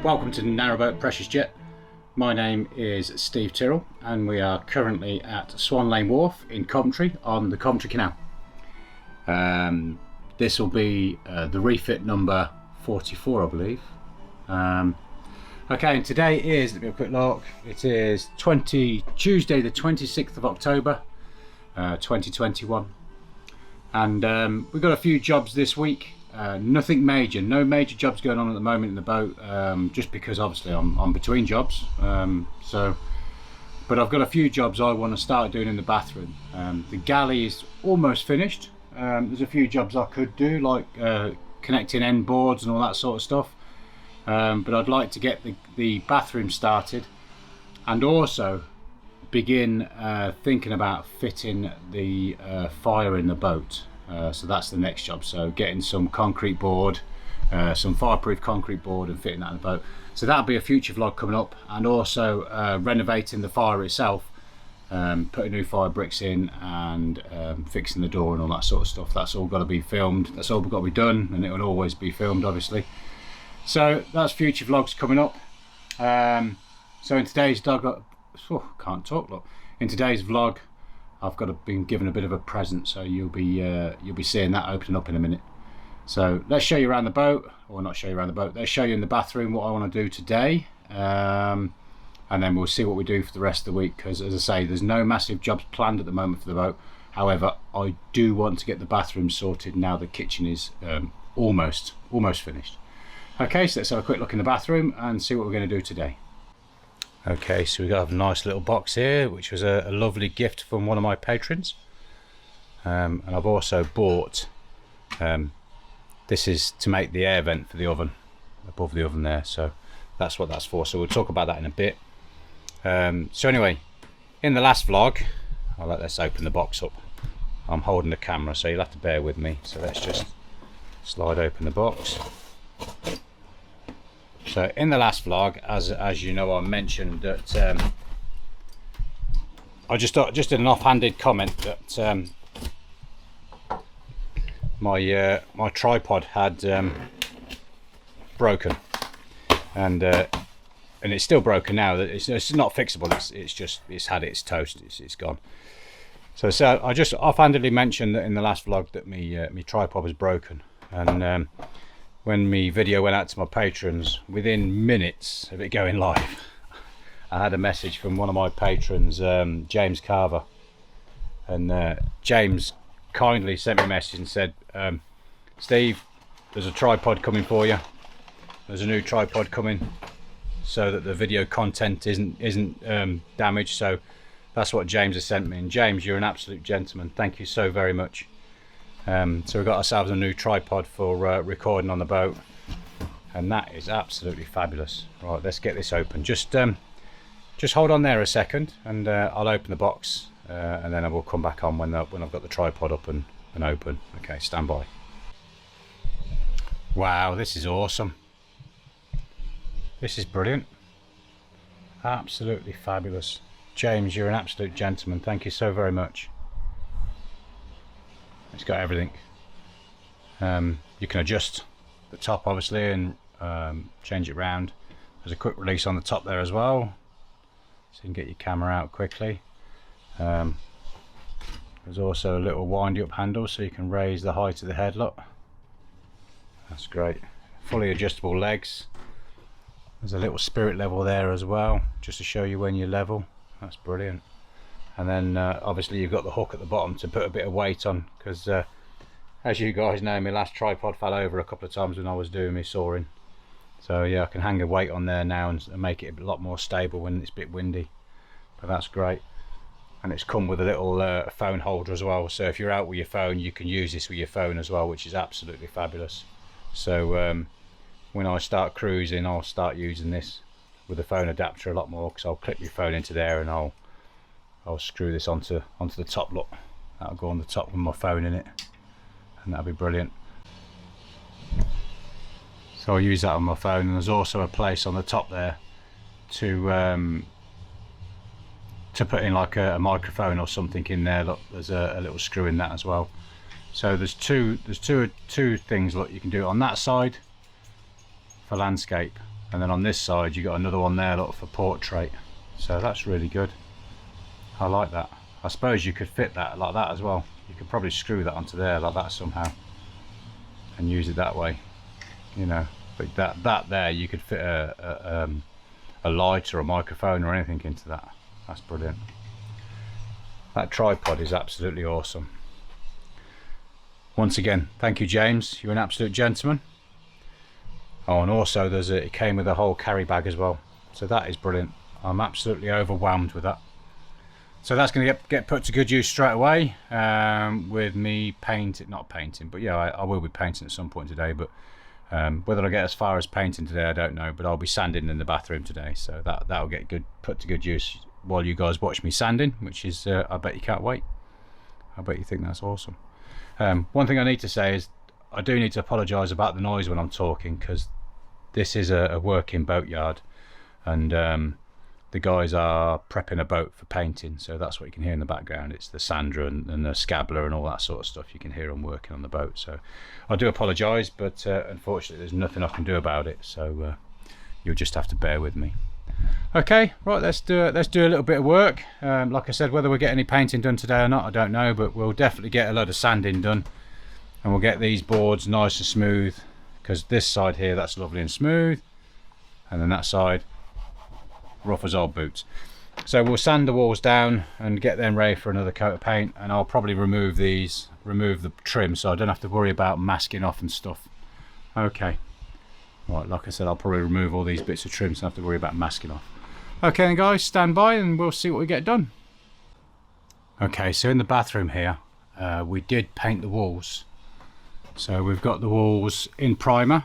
Welcome to Narrowboat Precious Jet. My name is Steve Tyrrell and we are currently at Swan Lane Wharf in Coventry on the Coventry Canal. This will be the refit number 44, I believe. Okay, and today is, let me have a quick look, it is Tuesday the 26th of October 2021, and we've got a few jobs this week. Nothing major, no major jobs going on at the moment in the boat, just because obviously I'm between jobs, but I've got a few jobs I want to start doing in the bathroom. The galley is almost finished. There's a few jobs I could do, like connecting end boards and all that sort of stuff, but I'd like to get the bathroom started and also begin thinking about fitting the fire in the boat. So that's the next job, so getting some concrete board, some fireproof concrete board and fitting that in the boat. So that'll be a future vlog coming up, and also renovating the fire itself, putting new fire bricks in and fixing the door and all that sort of stuff. That's all got to be filmed, that's all got to be done, and it will always be filmed obviously. So that's future vlogs coming up. So in today's vlog, in today's vlog I've been given a bit of a present, so you'll be seeing that opening up in a minute. So let's show you around the boat, or not show you around the boat, let's show you in the bathroom what I want to do today, and then we'll see what we do for the rest of the week, because as I say, there's no massive jobs planned at the moment for the boat. However, I do want to get the bathroom sorted now the kitchen is almost finished. Okay, so let's have a quick look in the bathroom and see what we're going to do today. Okay, so we got a nice little box here, which was a lovely gift from one of my patrons, and I've also bought, this is to make the air vent for the oven, above the oven there, so that's what that's for, so we'll talk about that in a bit. So anyway, in the last vlog, let's open the box up. I'm holding the camera, so you'll have to bear with me, so let's just slide open the box. So in the last vlog, as you know, I mentioned that I just did an offhanded comment that my tripod had broken, and it's still broken now. It's not fixable. It's had its toast. It's gone. So I just offhandedly mentioned that in the last vlog that my tripod was broken, and when my video went out to my patrons, within minutes of it going live, I had a message from one of my patrons, James Carver, and James kindly sent me a message and said, Steve, there's a tripod coming for you. There's a new tripod coming, so that the video content isn't damaged. So that's what James has sent me, and James, you're an absolute gentleman. Thank you so very much. So we've got ourselves a new tripod for recording on the boat, and that is absolutely fabulous. Right, let's get this open. Just hold on there a second, and I'll open the box, and then I will come back on when I've got the tripod up and open. Okay, stand by. Wow, this is awesome. This is brilliant. Absolutely fabulous. James, you're an absolute gentleman. Thank you so very much. It's got everything. You can adjust the top obviously and change it round. There's a quick release on the top there as well, so you can get your camera out quickly. There's also a little windy up handle, so you can raise the height of the head. Look, that's great. Fully adjustable legs. There's a little spirit level there as well, just to show you when you're level. That's brilliant. And then obviously you've got the hook at the bottom to put a bit of weight on, because as you guys know, my last tripod fell over a couple of times when I was doing my sawing. So yeah, I can hang a weight on there now and make it a lot more stable when it's a bit windy. But that's great. And it's come with a little phone holder as well, so if you're out with your phone, you can use this with your phone as well, which is absolutely fabulous. So when I start cruising, I'll start using this with the phone adapter a lot more, because I'll clip your phone into there and I'll screw this onto the top. Look, that'll go on the top with my phone in it, and that'll be brilliant. So I'll use that on my phone, and there's also a place on the top there to put in like a microphone or something in there. Look, there's a little screw in that as well. So there's two things. Look, you can do it on that side for landscape, and then on this side you got another one there, look, for portrait. So that's really good. I like that. I suppose you could fit that like that as well. You could probably screw that onto there like that somehow and use it that way, you know. But that there, you could fit a light or a microphone or anything into that. That's brilliant. That tripod is absolutely awesome. Once again, thank you, James. You're an absolute gentleman. Oh, and also it came with a whole carry bag as well. So that is brilliant. I'm absolutely overwhelmed with that. So that's going to get put to good use straight away, with me not painting, but yeah, I will be painting at some point today. But whether I get as far as painting today, I don't know. But I'll be sanding in the bathroom today, so that'll get put to good use while you guys watch me sanding, which is I bet you can't wait. I bet you think that's awesome. One thing I need to say is I do need to apologise about the noise when I'm talking, because this is a working boatyard, and the guys are prepping a boat for painting, so that's what you can hear in the background. It's the sander and the scabbler and all that sort of stuff. You can hear them working on the boat, so I do apologise, but unfortunately there's nothing I can do about it, so you'll just have to bear with me. Okay, right, let's do a little bit of work. Like I said, whether we get any painting done today or not, I don't know, but we'll definitely get a load of sanding done, and we'll get these boards nice and smooth, because this side here, that's lovely and smooth, and then that side rough as old boots. So we'll sand the walls down and get them ready for another coat of paint, and I'll probably remove the trim, so I don't have to worry about masking off and stuff. Okay, right, like I said, I'll probably remove all these bits of trim, so I don't have to worry about masking off. Okay then guys, stand by and we'll see what we get done. Okay, so in the bathroom here, we did paint the walls. So we've got the walls in primer.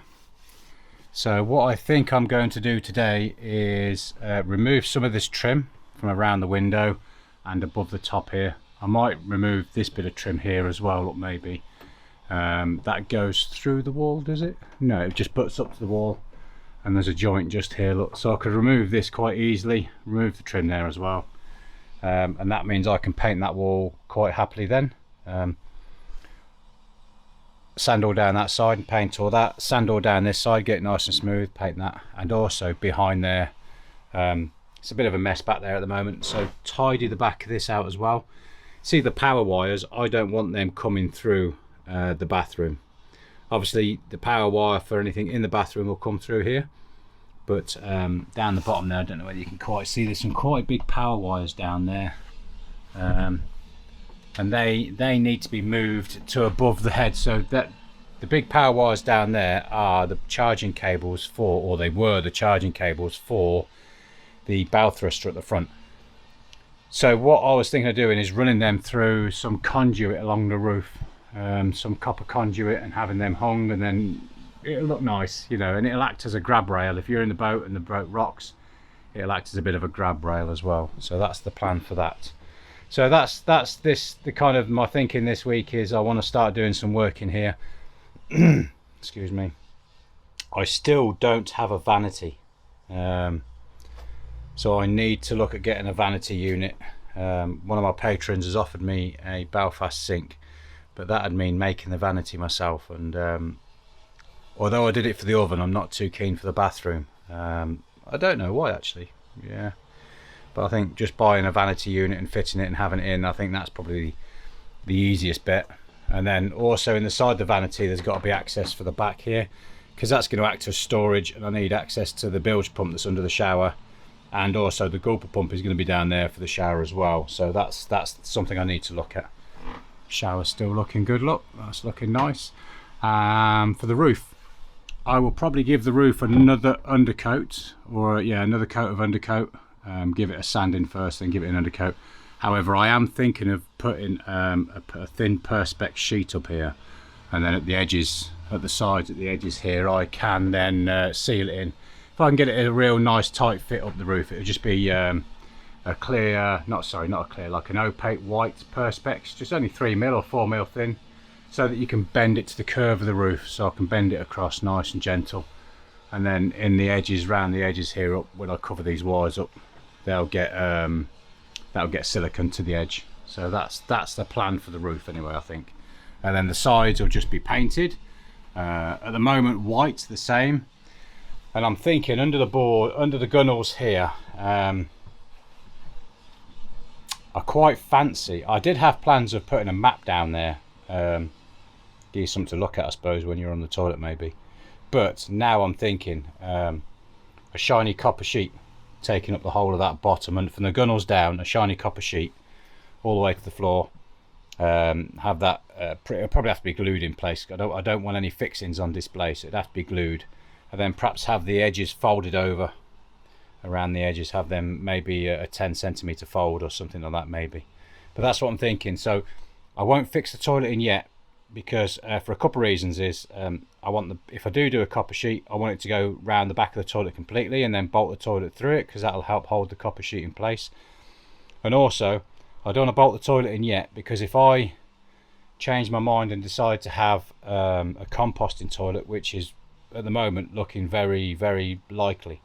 So what I think I'm going to do today is remove some of this trim from around the window and above the top here. I might remove this bit of trim here as well, look, maybe. That goes through the wall, does it? No, it just butts up to the wall, and there's a joint just here, look. So I could remove this quite easily, remove the trim there as well. And that means I can paint that wall quite happily then. Sand all down that side and paint all that, sand all down this side, get it nice and smooth, paint that, and also behind there, it's a bit of a mess back there at the moment, so tidy the back of this out as well. See the power wires, I don't want them coming through the bathroom. Obviously the power wire for anything in the bathroom will come through here, but down the bottom there, I don't know whether you can quite see, there's some quite big power wires down there. And they need to be moved to above the head, so that the big power wires down there are the charging cables for, or they were the charging cables for, the bow thruster at the front. So what I was thinking of doing is running them through some conduit along the roof, some copper conduit, and having them hung, and then it'll look nice, you know, and it'll act as a grab rail. If you're in the boat and the boat rocks, it'll act as a bit of a grab rail as well. So that's the plan for that. So that's the kind of my thinking this week is I want to start doing some work in here. Excuse me. I still don't have a vanity, so I need to look at getting a vanity unit. One of my patrons has offered me a Belfast sink, but that'd mean making the vanity myself, and although I did it for the oven, I'm not too keen for the bathroom. I don't know why actually. Yeah. But I think just buying a vanity unit and fitting it and having it in, I think that's probably the easiest bit. And then also in the side of the vanity, there's got to be access for the back here, because that's going to act as storage, and I need access to the bilge pump that's under the shower, and also the gulper pump is going to be down there for the shower as well. So that's something I need to look at. Shower's still looking good, look, that's looking nice. For the roof, I will probably give the roof another undercoat, or yeah, another coat of undercoat. Give it a sanding first, then give it an undercoat. However, I am thinking of putting a thin perspex sheet up here, and then at the edges, at the sides, at the edges here, I can then seal it in. If I can get it a real nice tight fit up the roof, it'll just be a clear, not a clear, like an opaque white perspex, just only 3mm or 4mm thin, so that you can bend it to the curve of the roof, so I can bend it across nice and gentle. And then in the edges, round the edges here up, when I cover these wires up, that'll get silicone to the edge. So that's the plan for the roof anyway, I think. And then the sides will just be painted. At the moment, white, the same. And I'm thinking under the board, under the gunnels here, I quite fancy, I did have plans of putting a map down there, give you something to look at I suppose when you're on the toilet maybe, but now I'm thinking a shiny copper sheet taking up the whole of that bottom, and from the gunnels down a shiny copper sheet all the way to the floor. Have that it'll probably have to be glued in place. I don't want any fixings on display, so it'd have to be glued, and then perhaps have the edges folded over around the edges, have them maybe a 10cm fold or something like that maybe. But that's what I'm thinking. So I won't fix the toilet in yet because for a couple of reasons is I want if I do a copper sheet, I want it to go round the back of the toilet completely and then bolt the toilet through it, because that'll help hold the copper sheet in place. And also I don't want to bolt the toilet in yet because if I change my mind and decide to have a composting toilet, which is at the moment looking very, very likely,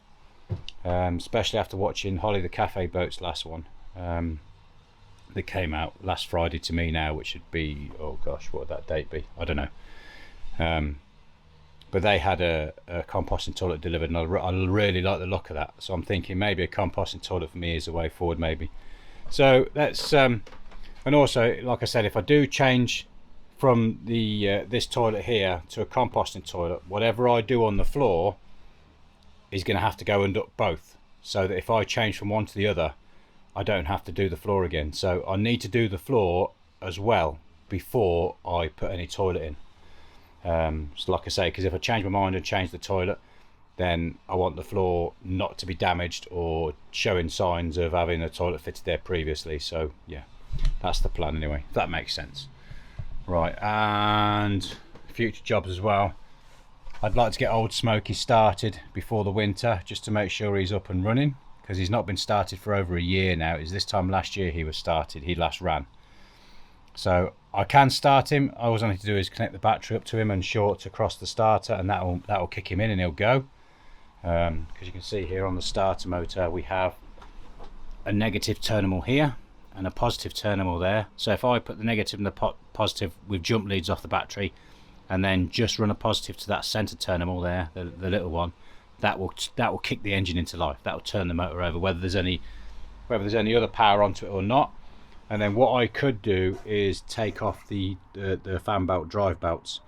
especially after watching Holly the Cafe Boat's last one that came out last Friday to me now, which should be, oh gosh, what would that date be? I don't know. But they had a composting toilet delivered, and I really like the look of that. So I'm thinking maybe a composting toilet for me is the way forward maybe. So that's and also, like I said, if I do change from the this toilet here to a composting toilet, whatever I do on the floor is going to have to go and up both, so that if I change from one to the other I don't have to do the floor again. So I need to do the floor as well before I put any toilet in. So like I say, because if I change my mind and change the toilet, then I want the floor not to be damaged or showing signs of having a toilet fitted there previously. So yeah, that's the plan anyway, if that makes sense. Right, and future jobs as well. I'd like to get old Smokey started before the winter, just to make sure he's up and running, because he's not been started for over a year now. It was this time last year he was started, he last ran. So I can start him. All I need to do is connect the battery up to him and short across the starter, and that will kick him in and he'll go. Because you can see here on the starter motor we have a negative terminal here and a positive terminal there. So if I put the negative and the positive with jump leads off the battery and then just run a positive to that center terminal there, the little one, that will kick the engine into life. That will turn the motor over, whether there's any other power onto it or not. And then what I could do is take off the fan belt drive belts,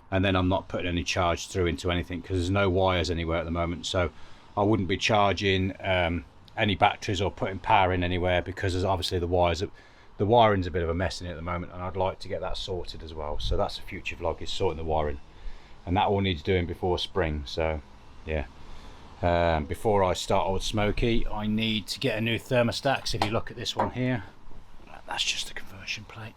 and then I'm not putting any charge through into anything because there's no wires anywhere at the moment. So I wouldn't be charging any batteries or putting power in anywhere, because there's obviously the wiring's a bit of a mess in it at the moment, and I'd like to get that sorted as well. So that's a future vlog, is sorting the wiring, and that all needs doing before spring. So yeah, before I start old Smokey, I need to get a new thermostat. So if you look at this one here, that's just a conversion plate.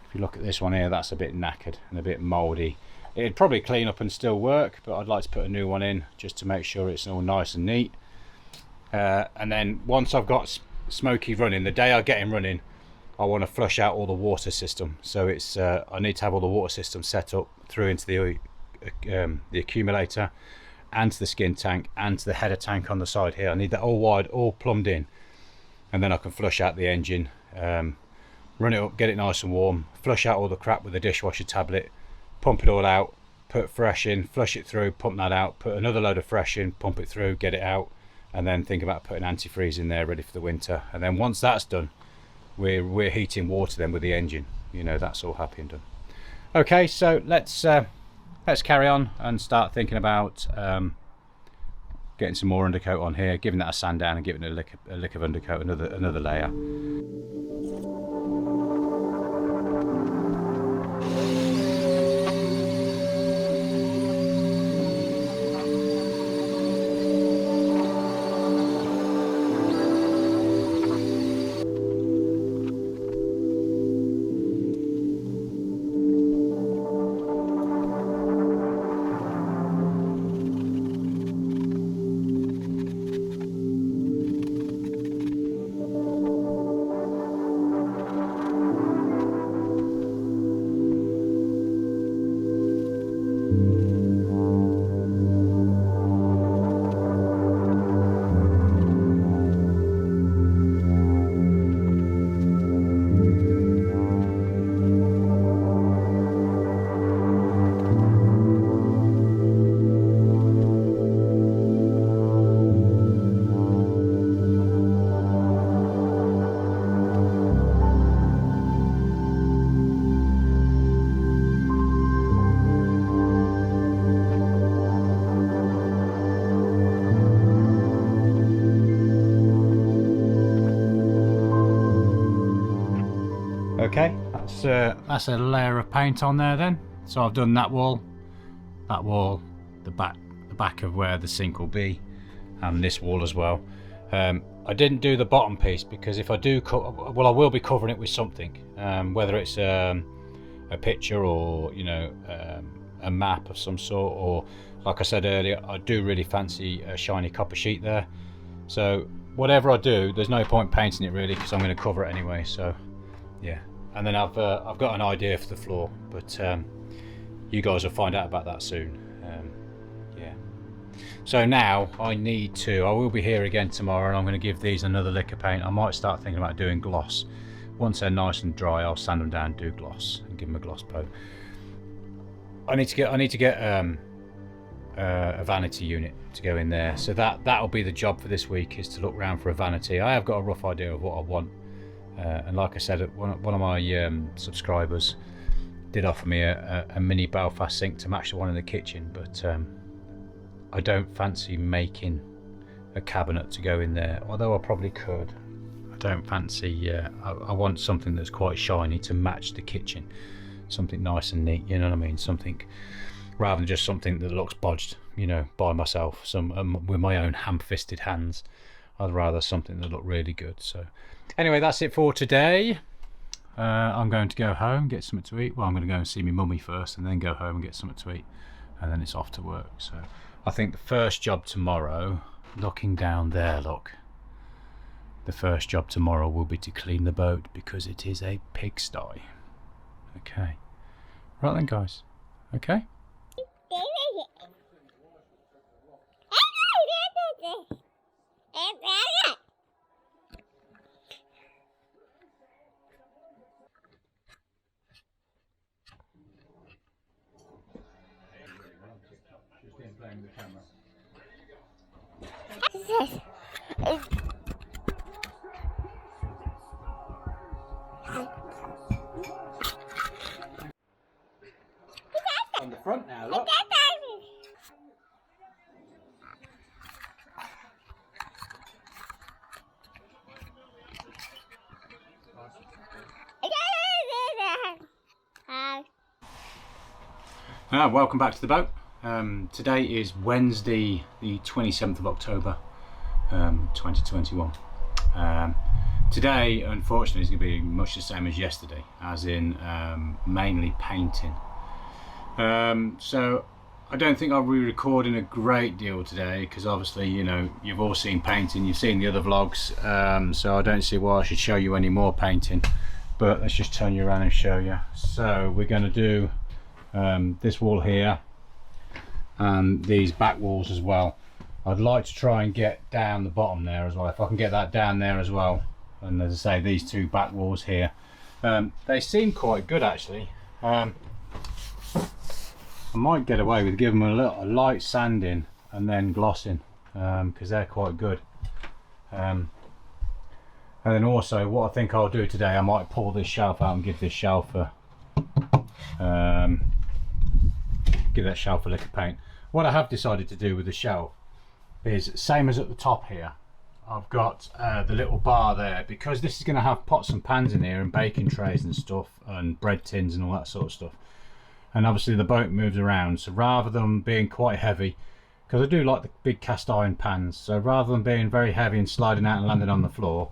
If you look at this one here, that's a bit knackered and a bit mouldy. It'd probably clean up and still work, but I'd like to put a new one in just to make sure it's all nice and neat. And then once I've got Smokey running, the day I get him running, I want to flush out all the water system. So it's I need to have all the water system set up through into the accumulator, and to the skin tank, and to the header tank on the side here. I need that all wired, all plumbed in, and then I can flush out the engine, run it up, get it nice and warm, flush out all the crap with a dishwasher tablet, pump it all out, put fresh in, flush it through, pump that out, put another load of fresh in, pump it through, get it out, and then think about putting antifreeze in there ready for the winter. And then once that's done, we're heating water then with the engine. You know, that's all happy and done. Okay, so let's carry on and start thinking about getting some more undercoat on here, giving that a sand down and giving it a lick of undercoat, another layer. Okay, that's a layer of paint on there then. So I've done that wall, the back of where the sink will be, and this wall as well. I didn't do the bottom piece because if I do, well, I will be covering it with something, whether it's a picture or a map of some sort, or like I said earlier, I do really fancy a shiny copper sheet there. So whatever I do, there's no point painting it really because I'm going to cover it anyway. So yeah, and then I've got an idea for the floor, but you guys will find out about that soon. Yeah. So now I will be here again tomorrow, and I'm going to give these another lick of paint. I might start thinking about doing gloss. Once they're nice and dry, I'll sand them down, do gloss, and give them a gloss coat. I need to get a vanity unit to go in there, so that'll be the job for this week, is to look around for a vanity. I have got a rough idea of what I want, and like I said, one of my subscribers did offer me a mini Belfast sink to match the one in the kitchen, but I don't fancy making a cabinet to go in there, although I probably could. I don't fancy, I want something that's quite shiny to match the kitchen, something nice and neat, you know what I mean, something rather than just something that looks bodged, by myself, with my own ham-fisted hands. I'd rather something that looked really good. So anyway, that's it for today. I'm going to go home, get something to eat. Well, I'm going to go and see my mummy first and then go home and get something to eat, and then it's off to work. So I think the first job tomorrow, looking down there, look, the first job tomorrow will be to clean the boat because it is a pigsty. Okay, right then guys, okay. On the front now, look. Welcome back to the boat. Today is Wednesday the 27th of October 2021. Today unfortunately is going to be much the same as yesterday, as in mainly painting. So I don't think I'll be recording a great deal today because obviously you've all seen painting, you've seen the other vlogs, so I don't see why I should show you any more painting, but let's just turn you around and show you. So we're going to do this wall here and these back walls as well. I'd like to try and get down the bottom there as well, if I can get that down there as well. And as I say, these two back walls here, they seem quite good actually. I might get away with giving them a light sanding and then glossing, because they're quite good. And then also what I think I'll do today, I might pull this shelf out and give this shelf a give that shelf a lick of paint. What I have decided to do with the shelf is same as at the top here. I've got the little bar there, because this is going to have pots and pans in here and baking trays and stuff and bread tins and all that sort of stuff, and obviously the boat moves around, so rather than being quite heavy, because I do like the big cast iron pans, so rather than being very heavy and sliding out and landing on the floor,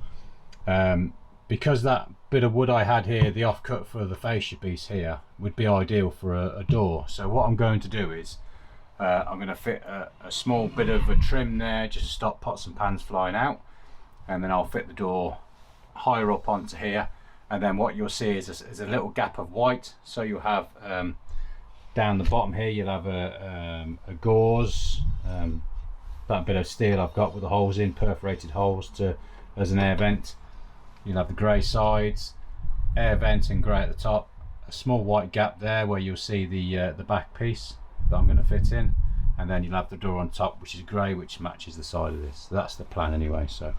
because that bit of wood I had here, the offcut for the fascia piece here, would be ideal for a door. So what I'm going to do is I'm going to fit a small bit of a trim there just to stop pots and pans flying out, and then I'll fit the door higher up onto here, and then what you'll see is a little gap of white. So you'll have down the bottom here, you'll have a gauze, that bit of steel I've got with the holes in, perforated holes as an air vent. You'll have the grey sides, air vent and grey at the top, a small white gap there where you'll see the back piece that I'm going to fit in, and then you'll have the door on top which is grey, which matches the side of this. So that's the plan anyway. So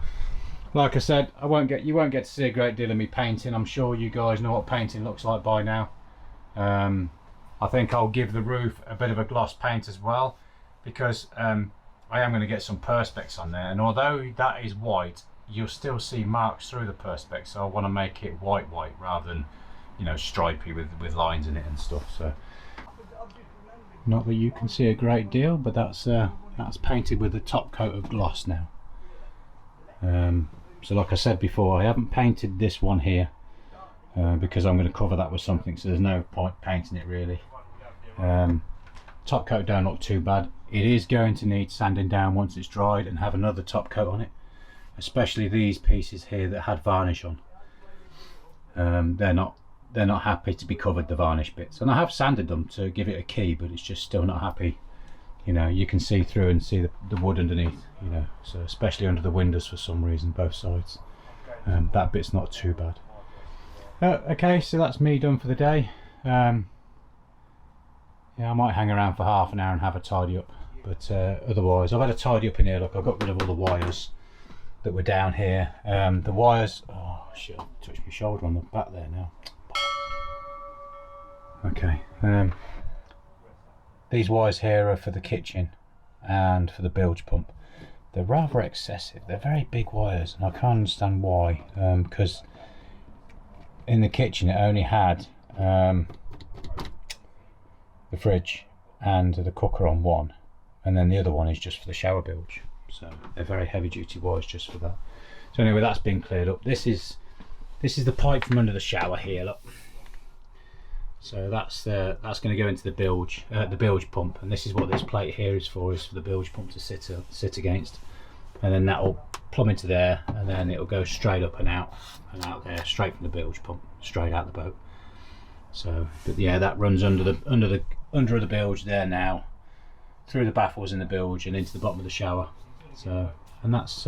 like I said, you won't get to see a great deal of me painting. I'm sure you guys know what painting looks like by now. I think I'll give the roof a bit of a gloss paint as well, because I am going to get some perspex on there, and although that is white, you'll still see marks through the perspex, so I want to make it white rather than you know, stripy with lines in it and stuff. So not that you can see a great deal, but that's painted with a top coat of gloss now. So like I said before, I haven't painted this one here because I'm going to cover that with something, so there's no point painting it really. Top coat don't look too bad. It is going to need sanding down once it's dried and have another top coat on it, especially these pieces here that had varnish on. They're not happy to be covered, the varnish bits, and I have sanded them to give it a key, but it's just still not happy. You know, you can see through and see the wood underneath, you know, so especially under the windows for some reason, both sides. That bit's not too bad. Okay, so that's me done for the day. Yeah, I might hang around for half an hour and have a tidy up, but otherwise I've had a tidy up in here. Look, I got rid of all the wires that were down here. The wires, oh shit, I touched my shoulder on the back there now. Okay, these wires here are for the kitchen and for the bilge pump. They're rather excessive. They're very big wires, and I can't understand why, because in the kitchen it only had the fridge and the cooker on one, and then the other one is just for the shower bilge. So they're very heavy duty wires just for that. So anyway, that's been cleared up. This is the pipe from under the shower here, look. So that's going to go into the bilge pump, and this is what this plate here is for the bilge pump to sit against, and then that will plumb into there, and then it will go straight up and out there, straight from the bilge pump, straight out the boat. So, but yeah, that runs under the bilge there now, through the baffles in the bilge and into the bottom of the shower. So, and that's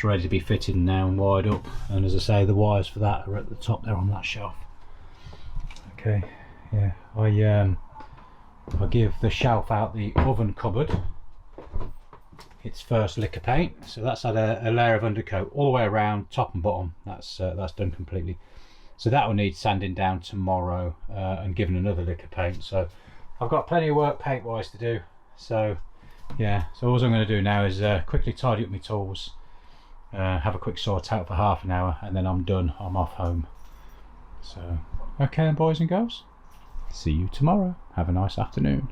ready to be fitted now and wired up. And as I say, the wires for that are at the top there on that shelf. Okay, yeah, I give the shelf out the oven cupboard its first lick of paint. So that's had a layer of undercoat all the way around, top and bottom. That's done completely. So that will need sanding down tomorrow and given another lick of paint. So I've got plenty of work paint wise to do. So yeah, so all I'm going to do now is quickly tidy up my tools, have a quick sort out for half an hour, and then I'm done. I'm off home. So okay then, boys and girls, see you tomorrow. Have a nice afternoon.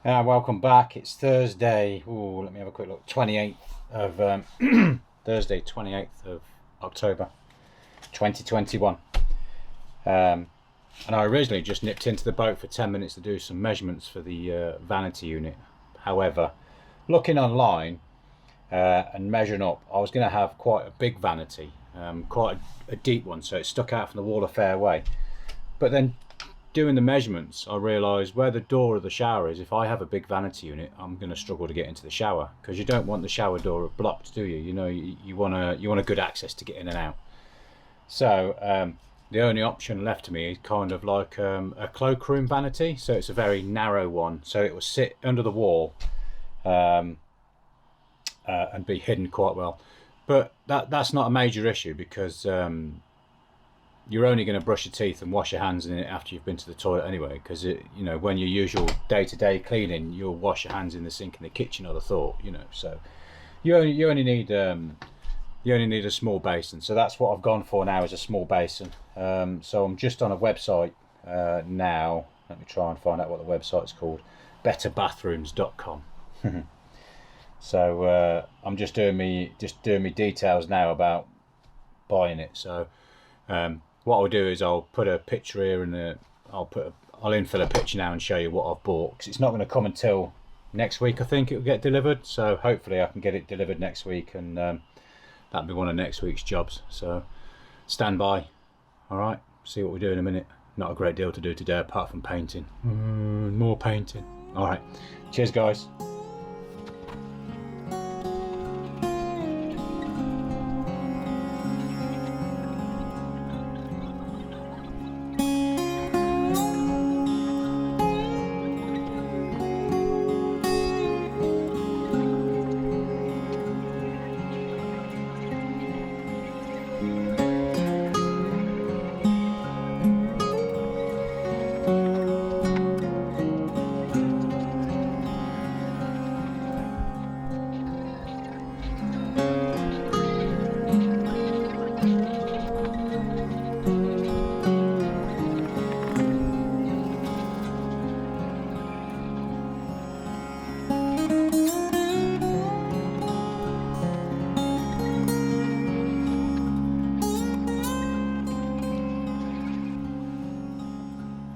Welcome back. It's Thursday. Ooh, let me have a quick look. 28th of Thursday, 28th of October 2021. And I originally just nipped into the boat for 10 minutes to do some measurements for the vanity unit. However, looking online and measuring up, I was going to have quite a big vanity, quite a deep one, so it stuck out from the wall a fair way. But then doing the measurements, I realised where the door of the shower is, if I have a big vanity unit, I'm going to struggle to get into the shower, because you don't want the shower door blocked, do you? You know, you want a good access to get in and out. So the only option left to me is kind of like a cloakroom vanity. So it's a very narrow one, so it will sit under the wall and be hidden quite well. But that's not a major issue, because you're only going to brush your teeth and wash your hands in it after you've been to the toilet anyway, because you know, when your usual day-to-day cleaning, you'll wash your hands in the sink in the kitchen, I'd have thought, you know. So you only need a small basin. So that's what I've gone for now, is a small basin. So I'm just on a website now. Let me try and find out what the website's called. betterbathrooms.com. So I'm just doing me details now about buying it. So what I'll do is I'll put a picture here, and I'll infill a picture now and show you what I've bought, because it's not going to come until next week. I think it will get delivered, so hopefully I can get it delivered next week, and that'll be one of next week's jobs. So stand by. All right, see what we do in a minute. Not a great deal to do today apart from painting. More painting. All right, cheers guys.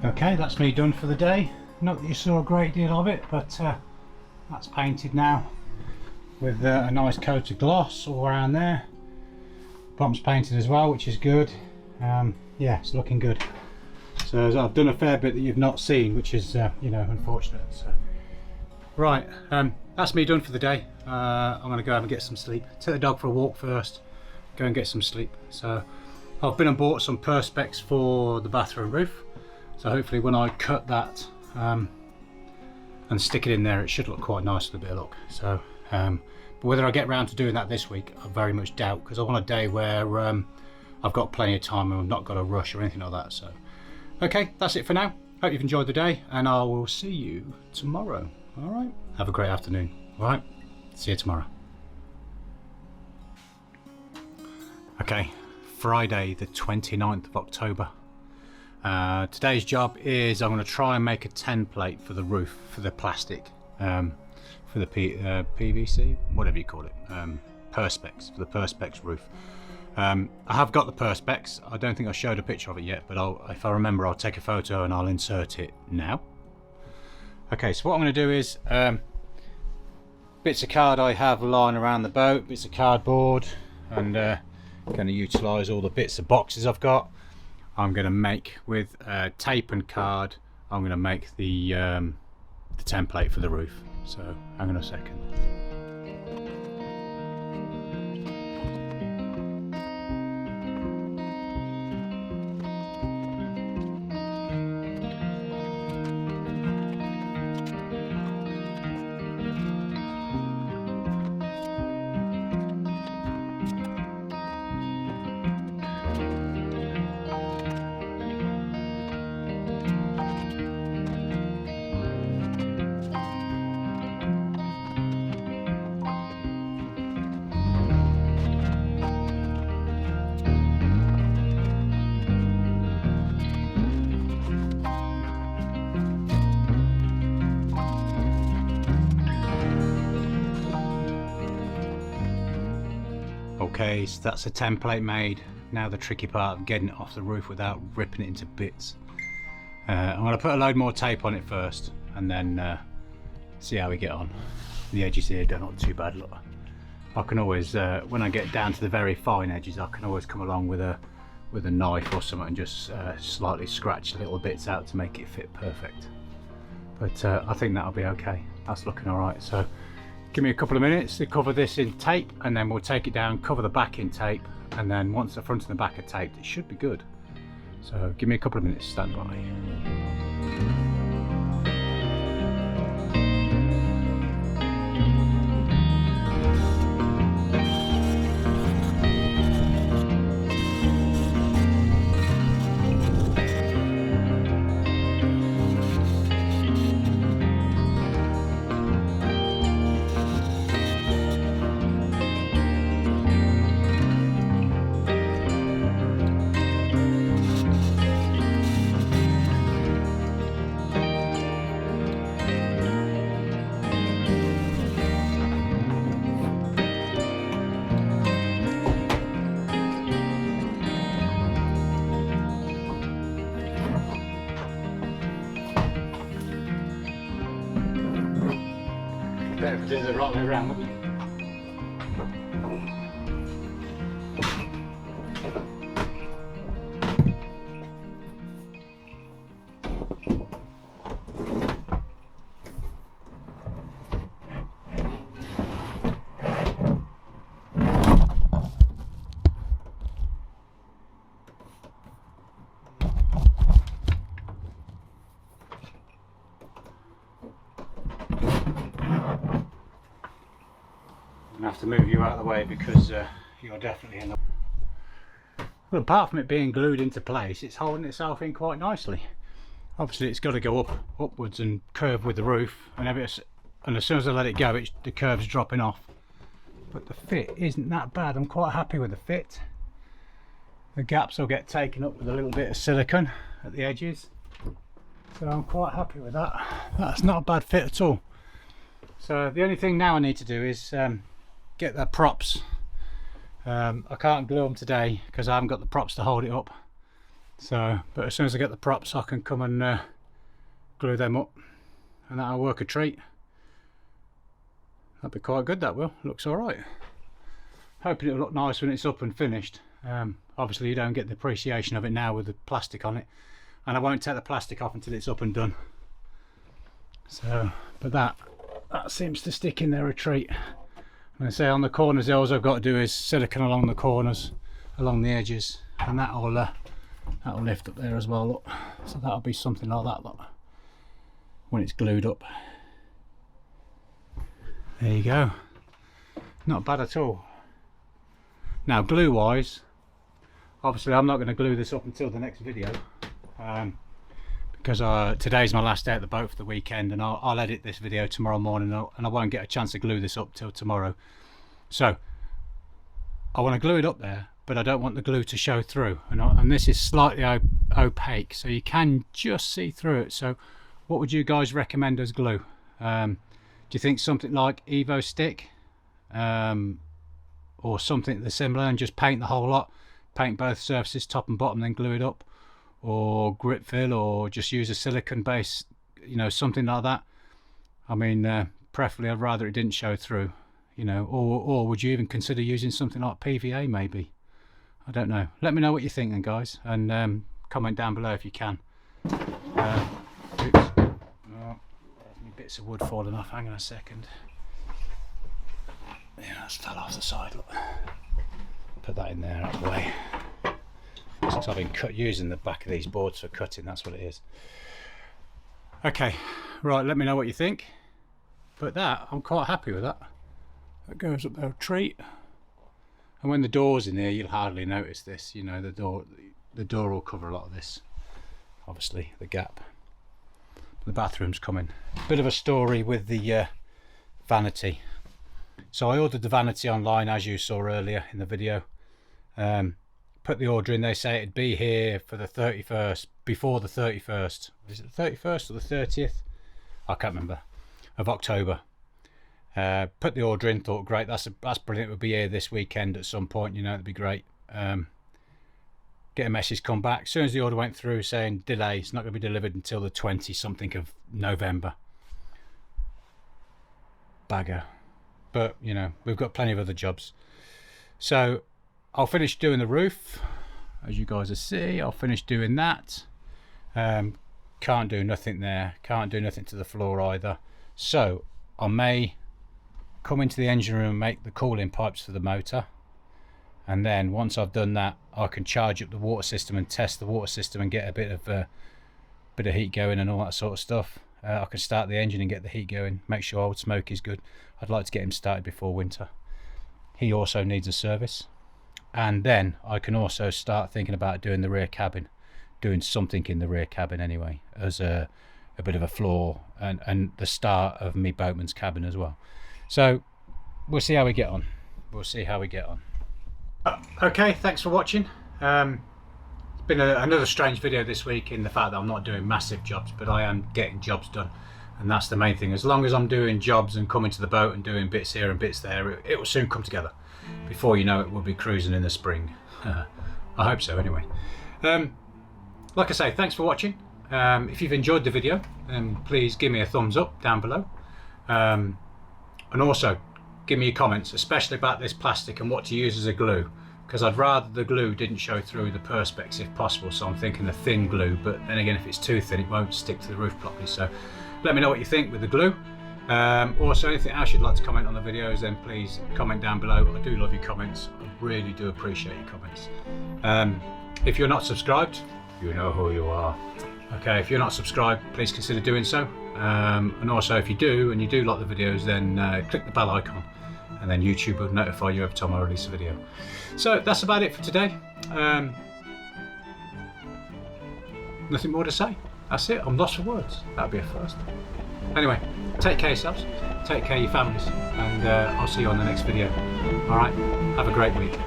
Okay, that's me done for the day. Not that you saw a great deal of it, but that's painted now with a nice coat of gloss all around there. Bottom's painted as well, which is good. Yeah, it's looking good. So I've done a fair bit that you've not seen, which is you know, unfortunate. So right, that's me done for the day. I'm going to go and get some sleep. Take the dog for a walk first, go and get some sleep. So I've been and bought some perspex for the bathroom roof, so hopefully when I cut that and stick it in there, it should look quite nice with a bit of luck. So but whether I get round to doing that this week, I very much doubt, because I want a day where I've got plenty of time and I've not got a rush or anything like that. So okay, that's it for now. Hope you've enjoyed the day, and I will see you tomorrow. All right, have a great afternoon. All right, see you tomorrow. Okay, Friday the 29th of October. Today's job is I'm going to try and make a template for the roof, for the plastic, for the PVC, whatever you call it, perspex, for the perspex roof. I have got the perspex. I don't think I showed a picture of it yet, but if I remember, I'll take a photo and I'll insert it now. Okay, so what I'm going to do is bits of card I have lying around the boat, bits of cardboard, and going to utilise all the bits of boxes I've got. I'm going to make with tape and card. I'm going to make the template for the roof. So hang on a second. Okay, so that's a template made. Now the tricky part of getting it off the roof without ripping it into bits. I'm going to put a load more tape on it first, and then see how we get on. The edges here don't look too bad. Look, I can always, when I get down to the very fine edges, I can always come along with a knife or something and just slightly scratch little bits out to make it fit perfect. But I think that'll be okay. That's looking all right. So give me a couple of minutes to cover this in tape, and then we'll take it down, cover the back in tape, and then once the front and the back are taped, it should be good. So give me a couple of minutes, stand by. Better if we do the right way around, wouldn't it? I'm going to have to move you out of the way because you're definitely in the... Well, apart from it being glued into place, it's holding itself in quite nicely. Obviously it's got to go upwards and curve with the roof, and as soon as I let it go, the curve's dropping off. But the fit isn't that bad. I'm quite happy with the fit. The gaps will get taken up with a little bit of silicone at the edges, so I'm quite happy with that. That's not a bad fit at all. So the only thing now I need to do is get the props. I can't glue them today because I haven't got the props to hold it up, So, but as soon as I get the props, I can come and glue them up, and that'll work a treat. That'd be quite good, that will. Looks alright. Hoping it'll look nice when it's up and finished. Obviously you don't get the appreciation of it now with the plastic on it, and I won't take the plastic off until it's up and done. So, but that seems to stick in there a treat. And I say on the corners, all I've got to do is silicone along the corners, along the edges, and that'll lift up there as well, look. So that'll be something like that, look, when it's glued up. There you go. Not bad at all. Now glue wise, obviously I'm not going to glue this up until the next video, because today's my last day at the boat for the weekend, and I'll edit this video tomorrow morning, and I won't get a chance to glue this up till tomorrow. So I want to glue it up there, but I don't want the glue to show through, and this is slightly opaque, so you can just see through it. So what would you guys recommend as glue? Do you think something like Evo stick, or something similar, and just paint the whole lot, paint both surfaces top and bottom, then glue it up, or grip fill, or just use a silicone base, you know, something like that? I mean, preferably I'd rather it didn't show through, you know, or would you even consider using something like PVA maybe? I don't know. Let me know what you think then, guys, and comment down below if you can. Oops. Oh, bits of wood falling off. Hang on a second. Yeah, that's fell off the side, look. Put that in there out of the way. Since I've been using the back of these boards for cutting, that's what it is. Okay, right, let me know what you think. But that, I'm quite happy with that. That goes up there a treat. And when the door's in here, you'll hardly notice this, you know, the door will cover a lot of this, obviously, the gap. The bathroom's coming. Bit of a story with the Vanity. So I ordered the Vanity online, as you saw earlier in the video. Put the order in, they say it'd be here for the 31st, before the 31st. Is it the 31st or the 30th? I can't remember. Of October. Put the order in, thought great, that's brilliant, it would be here this weekend at some point, you know, it'd be great. Get a message come back as soon as the order went through saying delay, it's not going to be delivered until the 20 something of November. Bagger. But you know, we've got plenty of other jobs. So I'll finish doing the roof, as you guys will see. I'll finish doing that. Can't do nothing there, can't do nothing to the floor either. So I may come into the engine room and make the cooling pipes for the motor, and then once I've done that, I can charge up the water system and test the water system and get a bit of heat going and all that sort of stuff. I can start the engine and get the heat going, make sure old smoke is good. I'd like to get him started before winter. He also needs a service, and then I can also start thinking about doing the rear cabin, doing something in the rear cabin anyway, as a bit of a floor and the start of me boatman's cabin as well. So we'll see how we get on. We'll see how we get on. Okay, thanks for watching. It's been another strange video this week in the fact that I'm not doing massive jobs, but I am getting jobs done, and that's the main thing. As long as I'm doing jobs and coming to the boat and doing bits here and bits there, it will soon come together. Before you know it, we'll be cruising in the spring. I hope so anyway. Like I say, thanks for watching. If you've enjoyed the video, then please give me a thumbs up down below, and also give me your comments, especially about this plastic and what to use as a glue, because I'd rather the glue didn't show through the perspex if possible. So I'm thinking a thin glue, but then again, if it's too thin, it won't stick to the roof properly. So let me know what you think with the glue. Also, anything else you'd like to comment on the videos, then please comment down below. I do love your comments. I really do appreciate your comments. If you're not subscribed, you know who you are. Okay, if you're not subscribed, please consider doing so. And also, if you do, and you do like the videos, then click the bell icon, and then YouTube will notify you every time I release a video. So that's about it for today. Nothing more to say. That's it. I'm lost for words. That'd be a first. Anyway, take care of yourselves, take care of your families, and I'll see you on the next video. Alright, have a great week.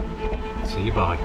See you, bye.